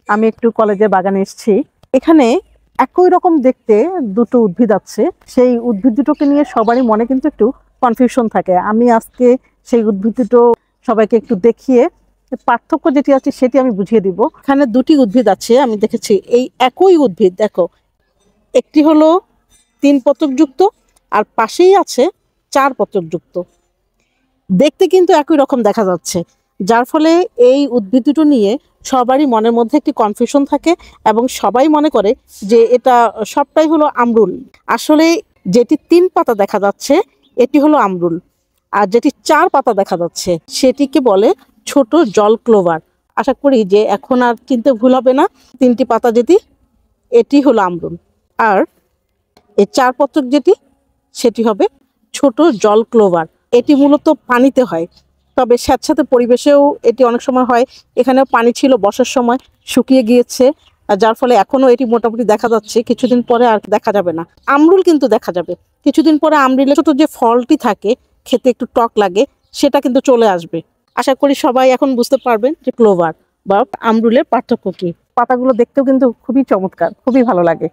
আমি একটু কলেজের বাগানে এসেছি। এখানে একই রকম দেখতে দুটো উদ্ভিদ আছে। সেই উদ্ভিদ দুটোকে নিয়ে সবারই মনে কিন্তু একটু কনফিউশন থাকে। আমি আজকে সেই উদ্ভিদ দুটো সবাইকে একটু দেখিয়ে পার্থক্য যেটি আছে সেটি আমি বুঝিয়ে দিব। এখানে দুটি উদ্ভিদ আছে, আমি দেখেছি এই একই উদ্ভিদ। দেখো, একটি হলো 3 পত্রযুক্ত আর পাশেই আছে 4 পত্রযুক্ত। দেখতে কিন্তু একই রকম দেখা যাচ্ছে, যার ফলে এই উদ্ভিদ দুটো নিয়ে সবারই মনের মধ্যে একটি কনফিউশন থাকে এবং সবাই মনে করে যে এটা সবটাই হলো আমরুল। আসলে যেটি 3 পাতা দেখা যাচ্ছে এটি হলো আমরুল, আর যেটি 4 পাতা দেখা যাচ্ছে সেটিকে বলে ছোট জল ক্লোভার। আশা করি যে এখন আর চিনতে ভুল হবে না, 3টি পাতা যেটি এটি হলো আমরুল, আর এই 4 পত্রক যেটি সেটি হবে ছোট জল ক্লোভার। এটি মূলত পানিতে হয়, তবে স্যাঁতস্যাঁতে পরিবেশেও এটি অনেক সময় হয়। এখানেও পানি ছিল, বর্ষার সময় শুকিয়ে গিয়েছে, আর যার ফলে এখনো এটি মোটামুটি দেখা যাচ্ছে। কিছুদিন পরে আর দেখা যাবে না। আমরুল কিন্তু দেখা যাবে কিছুদিন পরে। আমরুলের ছোট যে ফলটি থাকে, খেতে একটু টক লাগে, সেটা কিন্তু চলে আসবে। আশা করি সবাই এখন বুঝতে পারবেন যে ক্লোভার বা আমরুলের পার্থক্য কি। পাতাগুলো দেখতেও কিন্তু খুবই চমৎকার, খুবই ভালো লাগে।